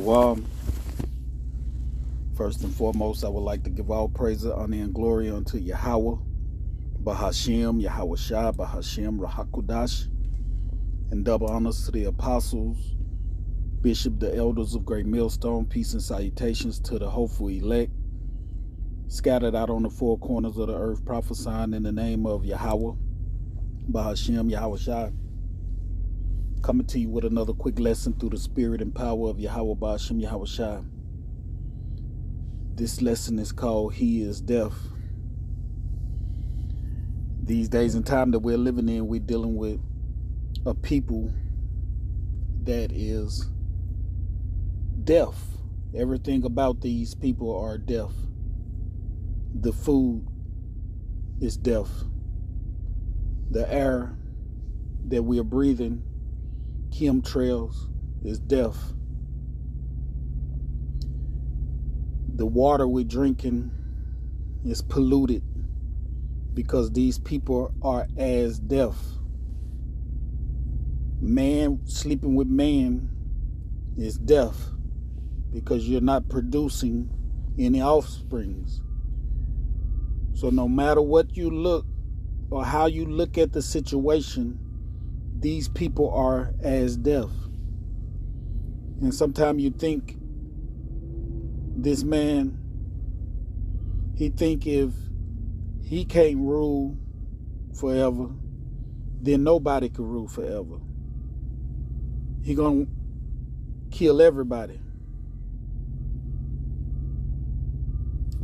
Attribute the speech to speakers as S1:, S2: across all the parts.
S1: Shalom. First and foremost, I would like to give all praise, honor, and glory unto Yahweh, Bahashem, Yahweh Shai, Bahashem, Rahakudash, and double honors to the apostles, bishop, the elders of Great Millstone. Peace and salutations to the hopeful elect, scattered out on the four corners of the earth, prophesying in the name of Yahweh, Bahashem, Yahweh Shai. Coming to you with another quick lesson through the spirit and power of Yahweh, Bahashem, Yahweh Shai. This lesson is called He is Deaf. These days and time that we're living in, we're dealing with a people that is deaf. Everything about these people are deaf. The food is deaf. The air that we are breathing, chemtrails, is deaf. The water we're drinking is polluted because these people are as deaf. Man sleeping with man is deaf because you're not producing any offsprings. So no matter what you look or how you look at the situation, these people are as deaf. And sometimes you think this man, he think if he can't rule forever, then nobody can rule forever. He gonna kill everybody.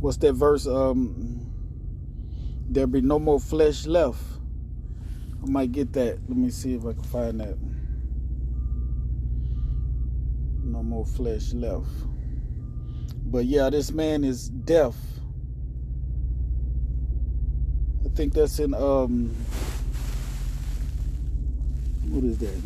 S1: What's that verse? There'll be no more flesh left. I might get that. Let me see if I can find that. No more flesh left. But yeah, this man is deaf. I think that's in what is that?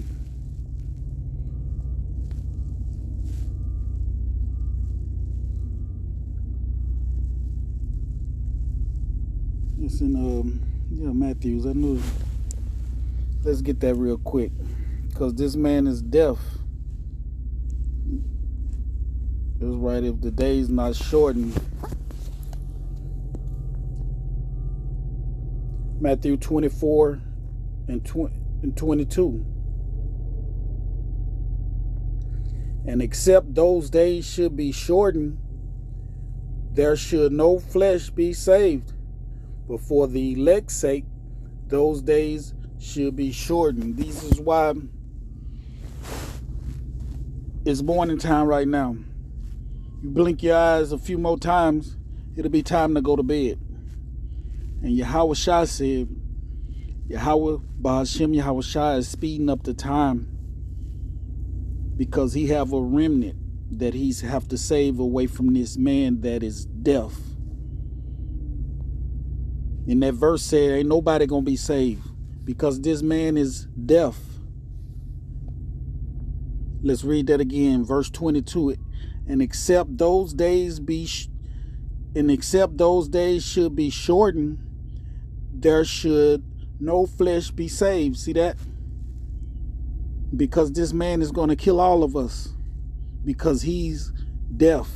S1: It's in Matthews. I knew it. Let's get that real quick, because this man is deaf. It's right, if the day's not shortened. Matthew 24 and 22. And except those days should be shortened, there should no flesh be saved. But for the elect's sake, those days should be shortened. This is why it's morning time right now. You blink your eyes a few more times, it'll be time to go to bed. And Yahweh Shai said, Yahweh Bahashem Yahweh Shai is speeding up the time because he have a remnant that he's have to save away from this man that is deaf. And that verse said, ain't nobody gonna be saved because this man is deaf. Let's read that again, verse 22. And except those days should be shortened, there should no flesh be saved. See that? Because this man is going to kill all of us because he's deaf.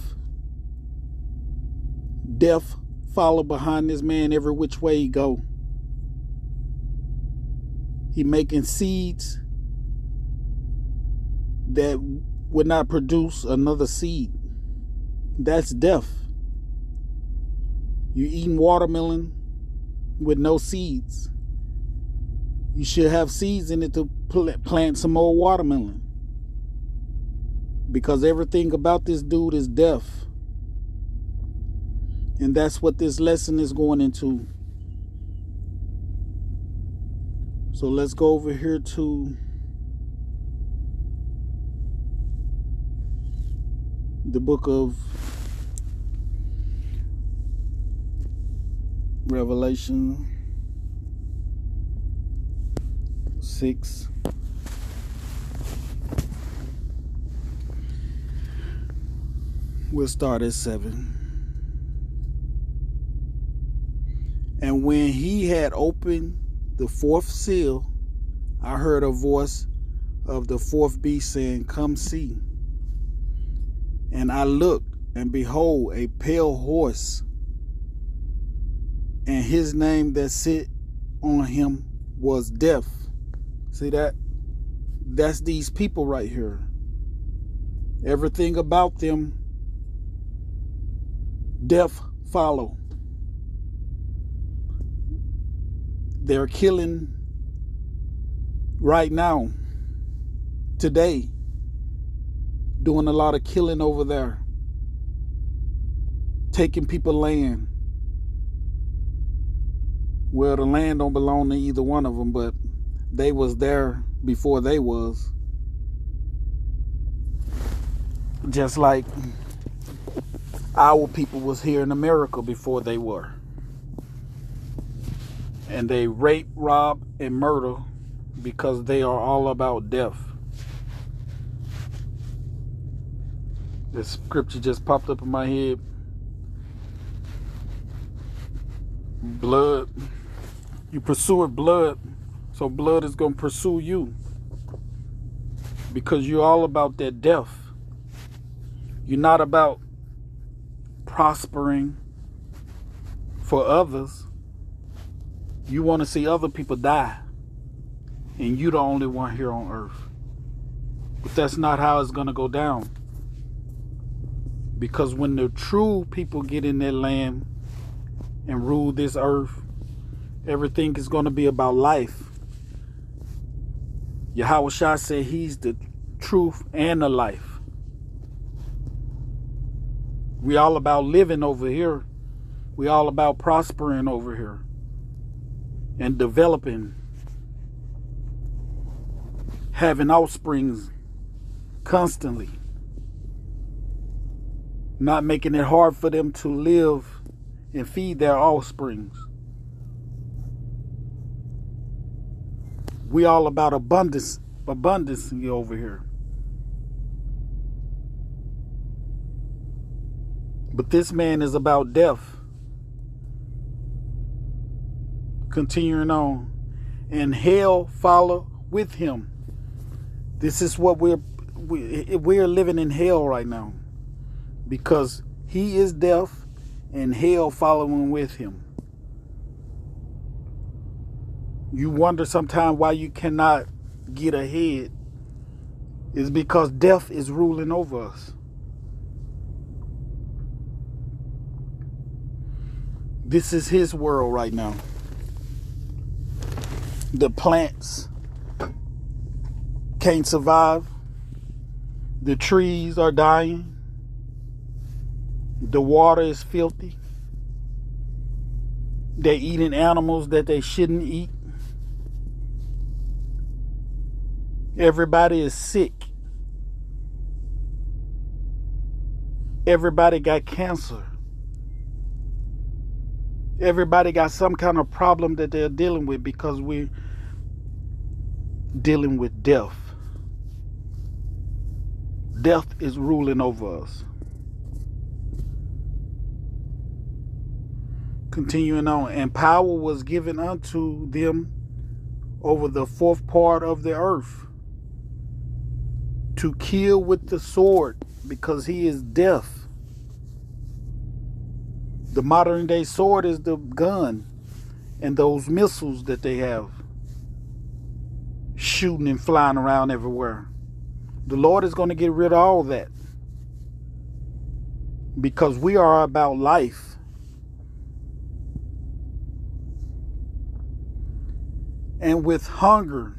S1: Deaf follow behind this man every which way he go. He making seeds that would not produce another seed. That's deaf. You're eating watermelon with no seeds. You should have seeds in it to plant some more watermelon. Because everything about this dude is deaf. And that's what this lesson is going into. So let's go over here to the book of Revelation 6. We'll start at 7. And when he had opened the fourth seal, I heard a voice of the fourth beast saying, "Come see." And I looked, and behold, a pale horse, and his name that sit on him was Death. See that? That's these people right here. Everything about them, death follow. They're killing right now, today, doing a lot of killing over there, taking people land. Well, the land don't belong to either one of them, but they was there before they was. Just like our people was here in America before they were. And they rape, rob, and murder because they are all about death. This scripture just popped up in my head. Blood. You pursue it blood, so blood is going to pursue you. Because you're all about that death. You're not about prospering for others. You want to see other people die. And you're the only one here on earth. But that's not how it's going to go down. Because when the true people get in that land and rule this earth, everything is going to be about life. Yahweh Shah said he's the truth and the life. We all about living over here. We all about prospering over here. And developing. Having offsprings constantly. Not making it hard for them to live and feed their offsprings. We all about abundance over here. But this man is about death. Continuing on. And hell follow with him. This is what we're living in hell right now. Because he is death and hell following with him. You wonder sometimes why you cannot get ahead. It's because death is ruling over us. This is his world right now. The plants can't survive. The trees are dying. The water is filthy. They're eating animals that they shouldn't eat. Everybody is sick. Everybody got cancer. Everybody got some kind of problem that they're dealing with because we're dealing with death. Death is ruling over us. Continuing on, and power was given unto them over the fourth part of the earth to kill with the sword, because he is death. The modern day sword is the gun and those missiles that they have shooting and flying around everywhere. The Lord is going to get rid of all that, because we are about life. And with hunger,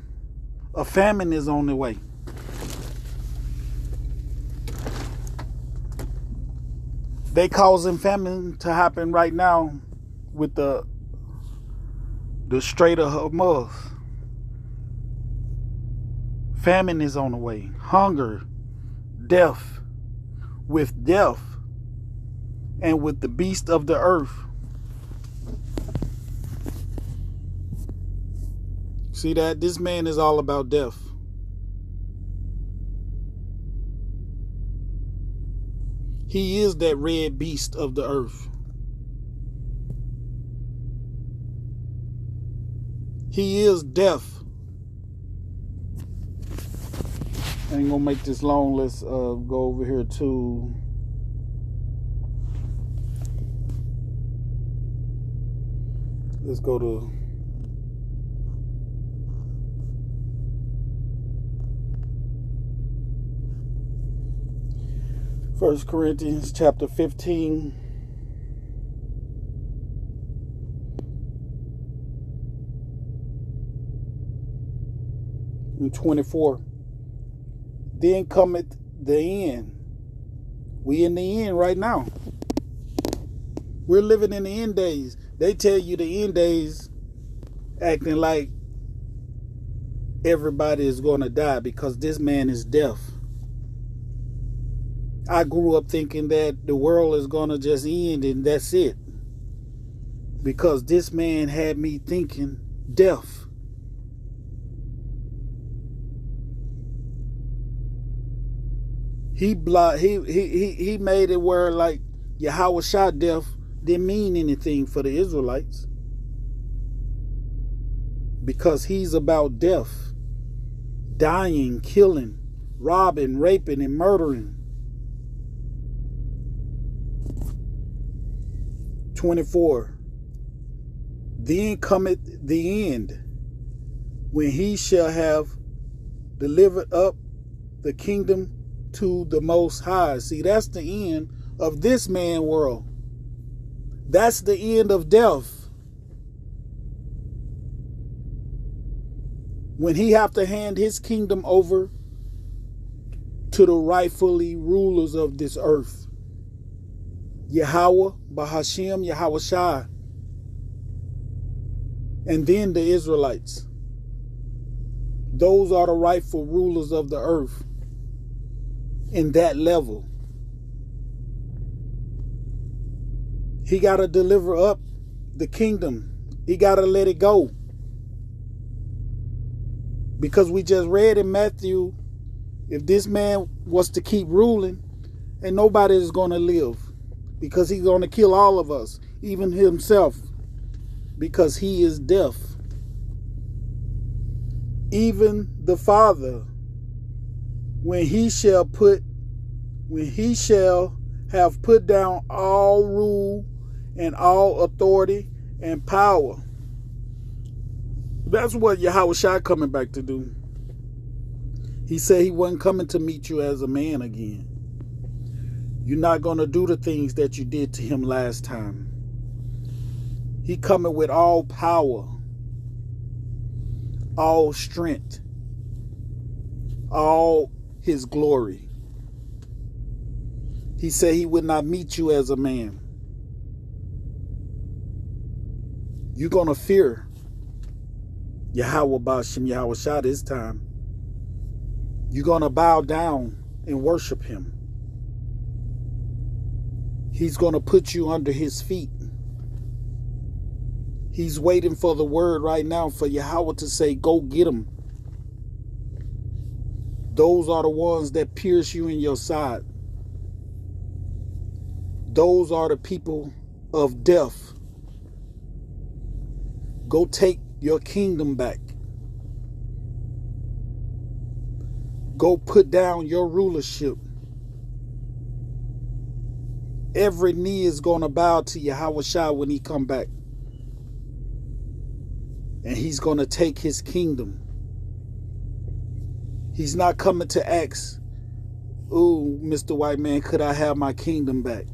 S1: a famine is on the way. They causing famine to happen right now with the Strait of Hormuz. Famine is on the way. Hunger, death, with death, and with the beast of the earth. See that? This man is all about death. He is that red beast of the earth. He is death. I ain't gonna make this long. Let's go over here to let's go to First Corinthians chapter 15. And 24. Then cometh the end. We in the end right now. We're living in the end days. They tell you the end days acting like everybody is going to die because this man is deaf. I grew up thinking that the world is going to just end and that's it. Because this man had me thinking deaf. He made it where like Yahweh Shah death didn't mean anything for the Israelites. Because he's about death, dying, killing, robbing, raping, and murdering. 24. Then cometh the end, when he shall have delivered up the kingdom to the Most High. See, that's the end of this man world. That's the end of death. When he have to hand his kingdom over to the rightfully rulers of this earth. Yahweh, Bahashem, Yahweh Shai. And then the Israelites. Those are the rightful rulers of the earth. In that level. He got to deliver up the kingdom. He got to let it go. Because we just read in Matthew, if this man was to keep ruling, and nobody is going to live. Because he's going to kill all of us, even himself. Because he is deaf. Even the Father, when he shall have put down all rule and all authority and power. That's what Yahweh Shai coming back to do. He said he wasn't coming to meet you as a man again. You're not going to do the things that you did to him last time. He coming with all power, all strength, all his glory. He said he would not meet you as a man. You're going to fear Yahweh Bashem, Yahweh Shah this time. You're going to bow down and worship him. He's going to put you under his feet. He's waiting for the word right now for Yahweh to say, go get him. Those are the ones that pierce you in your side. Those are the people of death. Go take your kingdom back. Go put down your rulership. Every knee is going to bow to Yahweh Shai when he come back. And he's going to take his kingdom. He's not coming to ask, ooh, Mr. White Man, could I have my kingdom back?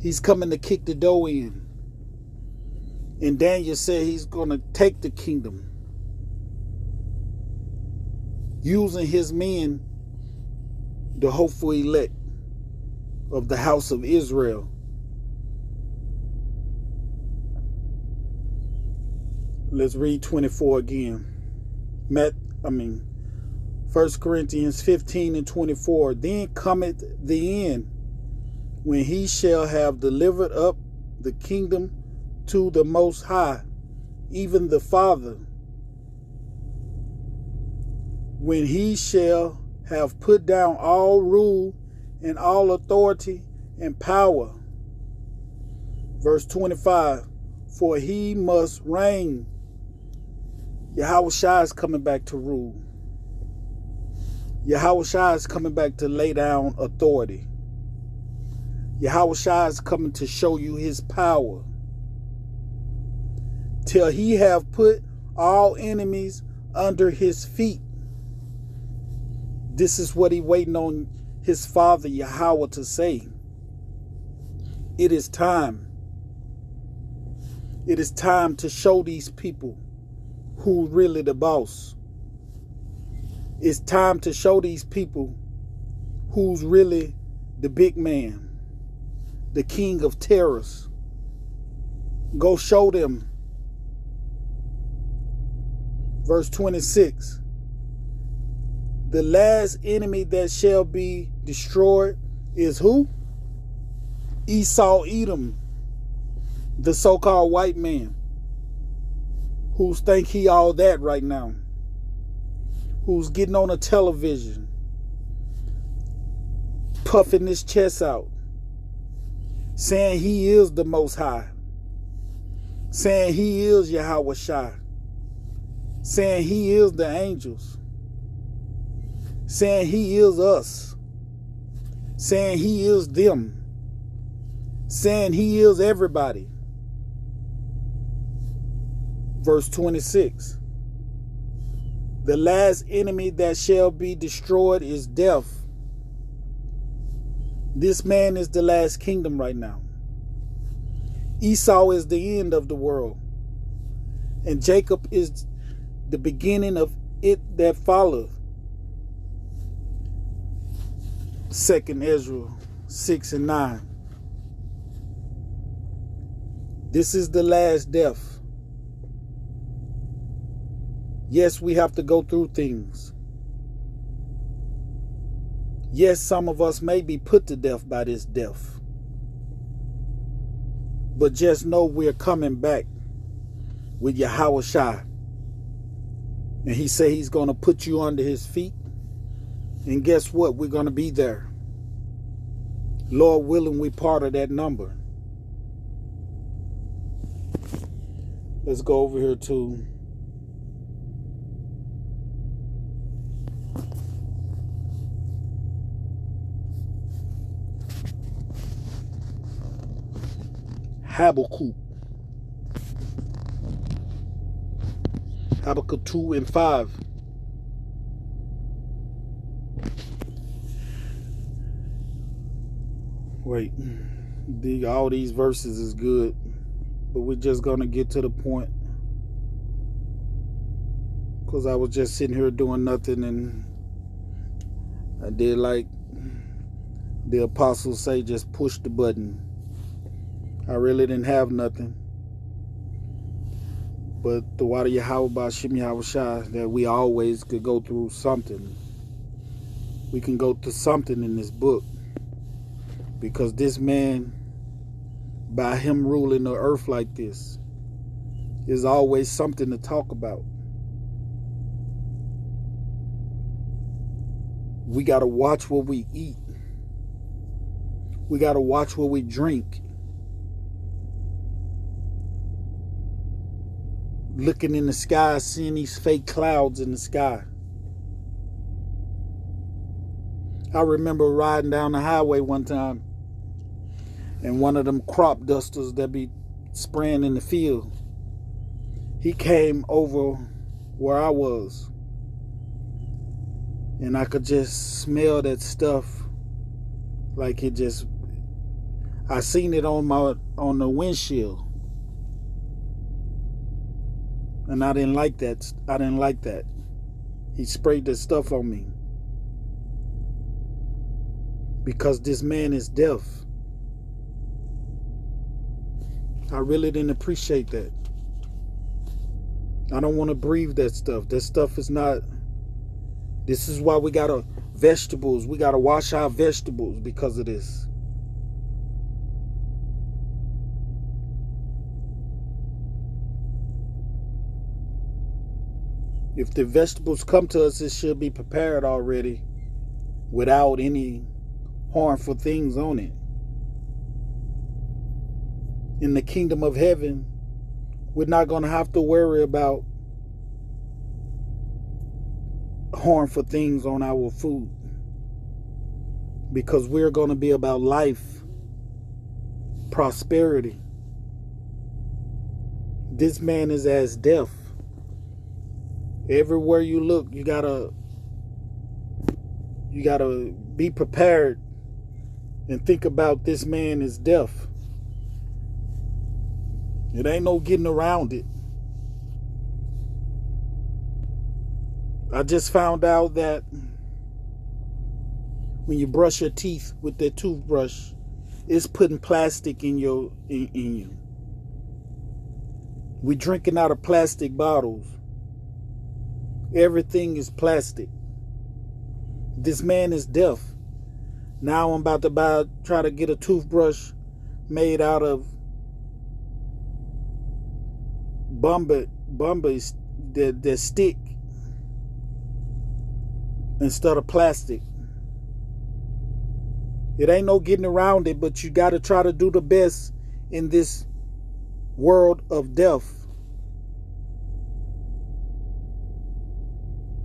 S1: He's coming to kick the door in. And Daniel said he's going to take the kingdom. Using his men, the hopeful elect of the house of Israel. Let's read 24 again. 1 Corinthians 15 and 24. Then cometh the end, when he shall have delivered up the kingdom to the Most High, even the Father, when he shall have put down all rule and all authority and power. Verse 25. For he must reign. Yahweh Shai is coming back to rule. Yahushua is coming back to lay down authority. Yahushua is coming to show you his power. Till he have put all enemies under his feet. This is what he waiting on his father Yahweh to say. It is time. It is time to show these people who's really the boss. It's time to show these people who's really the big man, the king of terrors. Go show them. Verse 26. The last enemy that shall be destroyed is who? Esau Edom, the so-called white man, who's think he all that right now, who's getting on a television, puffing his chest out, saying he is the Most High, saying he is Yahweh Shai, saying he is the angels, saying he is us, saying he is them, saying he is everybody. Verse 26. The last enemy that shall be destroyed is death. This man is the last kingdom right now. Esau is the end of the world. And Jacob is the beginning of it that followeth. 2 Ezra 6 and 9. This is the last death. Yes, we have to go through things. Yes, some of us may be put to death by this death. But just know we're coming back with Yahweh Shai. And he said he's going to put you under his feet. And guess what? We're going to be there. Lord willing, we're part of that number. Let's go over here to Habakkuk. Habakkuk 2 and 5. Wait, all these verses is good, but we're just going to get to the point. Because I was just sitting here doing nothing, and I did like the apostles say, just push the button. I really didn't have nothing. But the water Yahweh Ba'Shem Yahweh Shai, that we always could go through something. We can go through something in this book. Because this man, by him ruling the earth like this, is always something to talk about. We got to watch what we eat. We got to watch what we drink. Looking in the sky, seeing these fake clouds in the sky. I remember riding down the highway one time, and one of them crop dusters that be spraying in the field, he came over where I was, and I could just smell that stuff. Like it just, I seen it on the windshield. And I didn't like that. I didn't like that. He sprayed that stuff on me. Because this man is deaf. I really didn't appreciate that. I don't want to breathe that stuff. That stuff is not... This is why we gotta... Vegetables. We gotta wash our vegetables because of this. If the vegetables come to us, it should be prepared already without any harmful things on it. In the kingdom of heaven, we're not going to have to worry about harmful things on our food, because we're going to be about life, prosperity. This man is as death. Everywhere you look, you gotta be prepared and think about this man is death. It ain't no getting around it. I just found out that when you brush your teeth with that toothbrush, it's putting plastic in you. We drinking out of plastic bottles. Everything is plastic. This man is deaf. Now I'm about to try to get a toothbrush made out of Bombay that stick instead of plastic. It ain't no getting around it, but you got to try to do the best in this world of death.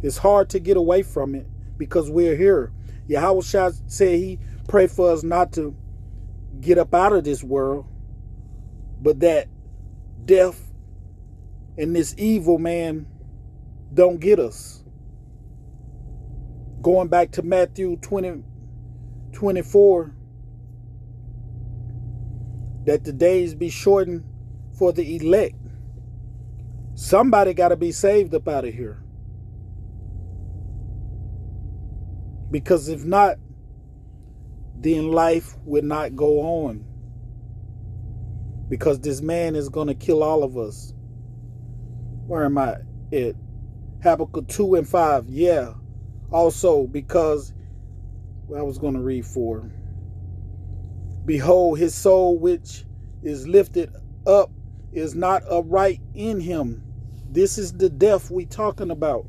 S1: It's hard to get away from it because we're here. Yahweh Shah said he prayed for us not to get up out of this world, but that death and this evil man don't get us. Going back to Matthew 20:24, that the days be shortened for the elect. Somebody got to be saved up out of here. Because if not, then life will not go on. Because this man is going to kill all of us. Where am I at? Habakkuk 2:5. Yeah. Also, because I was going to read 4. Behold, his soul which is lifted up is not upright in him. This is the death we talking about.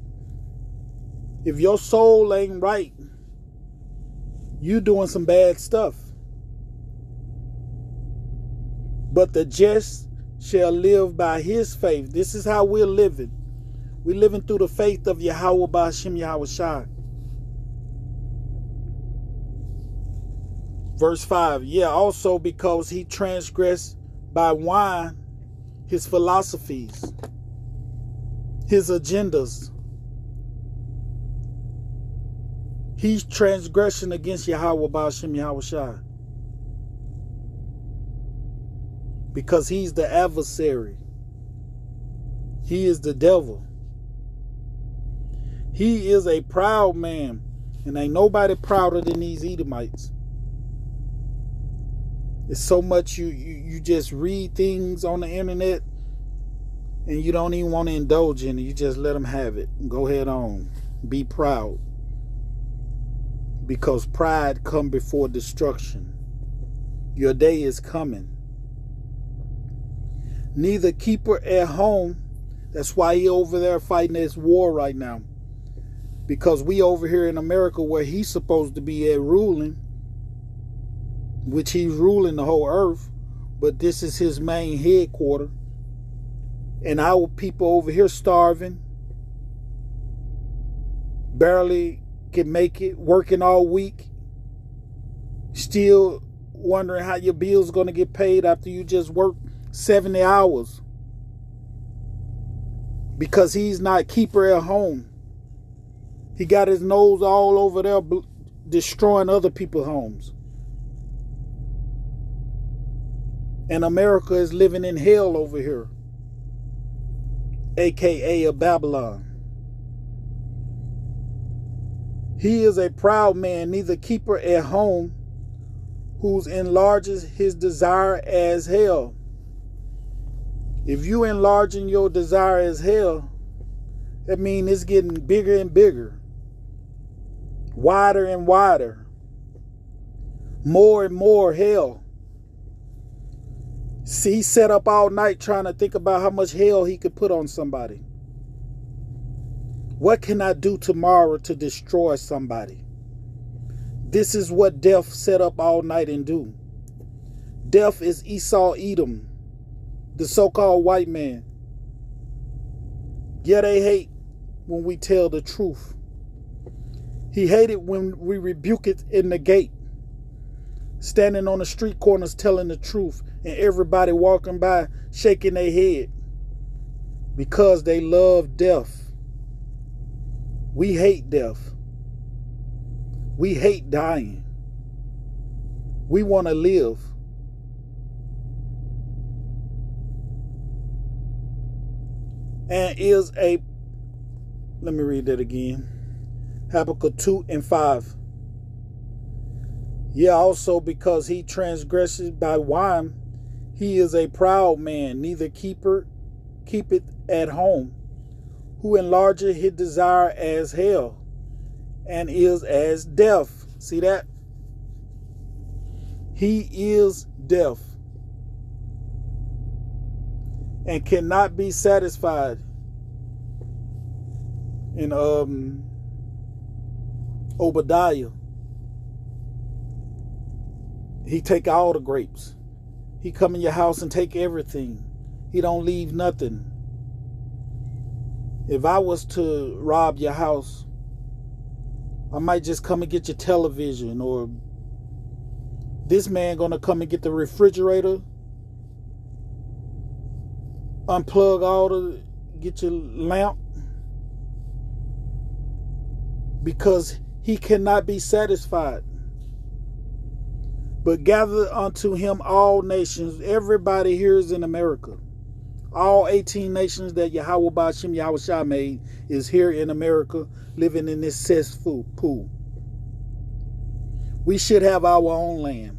S1: If your soul ain't right, you doing some bad stuff. But the just shall live by his faith. This is how we're living. We're living through the faith of Yahweh Ba'ashem Yahweh Shai. Verse 5. Yeah, also because he transgressed by wine his philosophies, his agendas. He's transgression against Yahweh Ba'ashem Yahweh Shai. Because he's the adversary. He is the devil. He is a proud man. And ain't nobody prouder than these Edomites. It's so much you just read things on the internet and you don't even want to indulge in it. You just let them have it. Go ahead on. Be proud. Because pride come before destruction. Your day is coming. Neither keeper at home. That's why he over there fighting this war right now. Because we over here in America where he's supposed to be at ruling, which he's ruling the whole earth, but this is his main headquarters. And our people over here starving, barely can make it, working all week, still wondering how your bill's going to get paid after you just work 70 hours. Because he's not keeper at home. He got his nose all over there destroying other people's homes. And America is living in hell over here, aka a Babylon. He is a proud man, neither keeper at home, whose enlarges his desire as hell. If you enlarging your desire as hell, that means it's getting bigger and bigger, wider and wider, more and more hell. See, he sat up all night trying to think about how much hell he could put on somebody. What can I do tomorrow to destroy somebody? This is what death sat up all night and do. Death is Esau Edom, the so-called white man. Yeah, they hate when we tell the truth. He hated when we rebuke it in the gate, standing on the street corners telling the truth, and everybody walking by shaking their head because they love death. We hate death. We hate dying. We want to live. And let me read that again. Habakkuk 2:5. Yeah, also because he transgressed by wine, he is a proud man, neither keepeth at home, who enlargeth his desire as hell, and is as death. See that? He is death, and cannot be satisfied. In Obadiah, he take all the grapes. He come in your house and take everything. He don't leave nothing. If I was to rob your house, I might just come and get your television, or this man gonna come and get the refrigerator, get your lamp, because he cannot be satisfied. But gather unto him all nations. Everybody here is in America. All 18 nations that Yahweh Ba'ashem Yahweh Shai made is here in America, living in this cesspool. We should have our own land.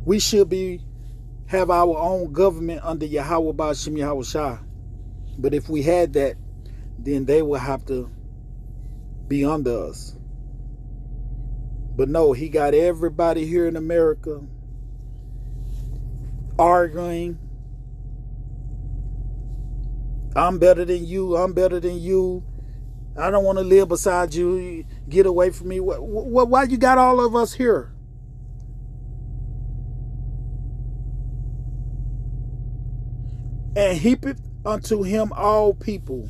S1: We should have our own government under Yahweh Ba'ashem Yahweh Shai. But if we had that, then they will have to be under us. But no, he got everybody here in America arguing. I'm better than you. I'm better than you. I don't want to live beside you. Get away from me. Why you got all of us here? And heapeth unto him all people.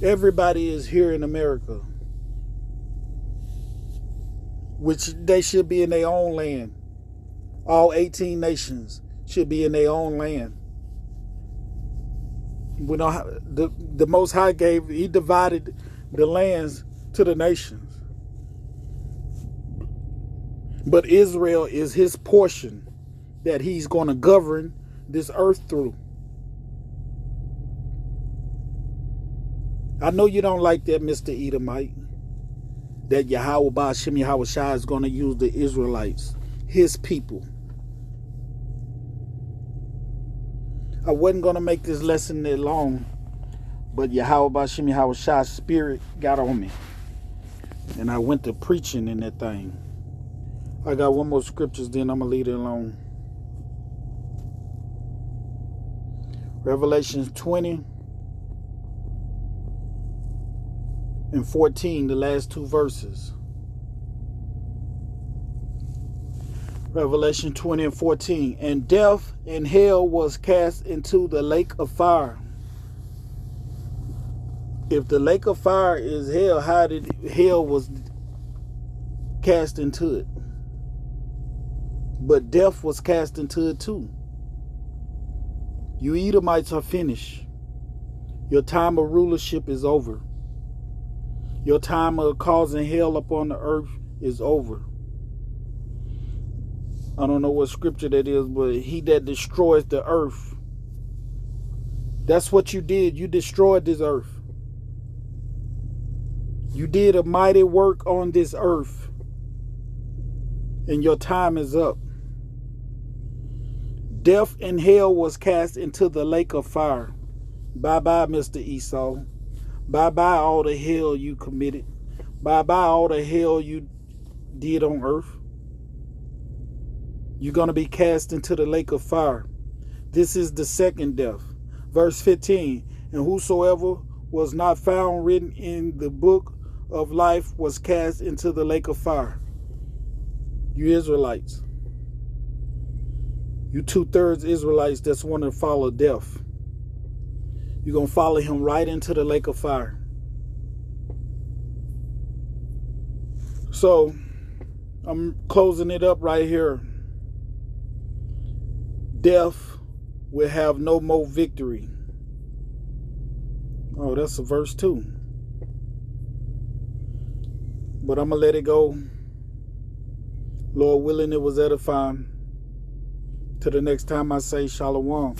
S1: Everybody is here in America, which they should be in their own land. All 18 nations should be in their own land. We know how the Most High he divided the lands to the nations. But Israel is his portion that he's going to govern this earth through. I know you don't like that, Mr. Edomite, that Yahweh Ba'ashem Yahweh Shai is going to use the Israelites, his people. I wasn't going to make this lesson that long, but Yahweh Ba'ashem Yahweh Shai's spirit got on me, and I went to preaching in that thing. I got one more scriptures, then I'm going to leave it alone. Revelation 20 and 14, the last two verses. Revelation 20 and 14. And death and hell was cast into the lake of fire. If the lake of fire is hell, how did hell was cast into it? But death was cast into it too. You Edomites are finished. Your time of rulership is over. Your time of causing hell upon the earth is over. I don't know what scripture that is, but he that destroys the earth. That's what you did. You destroyed this earth. You did a mighty work on this earth. And your time is up. Death and hell was cast into the lake of fire. Bye-bye, Mr. Esau. Bye-bye all the hell you committed. Bye-bye all the hell you did on earth. You're going to be cast into the lake of fire. This is the second death. Verse 15. And whosoever was not found written in the book of life was cast into the lake of fire. You Israelites. You 2/3 Israelites that's want to follow death. You're going to follow him right into the lake of fire. So I'm closing it up right here. Death will have no more victory. Oh, that's a verse too. But I'm going to let it go. Lord willing, it was edifying. Till the next time I say shalom.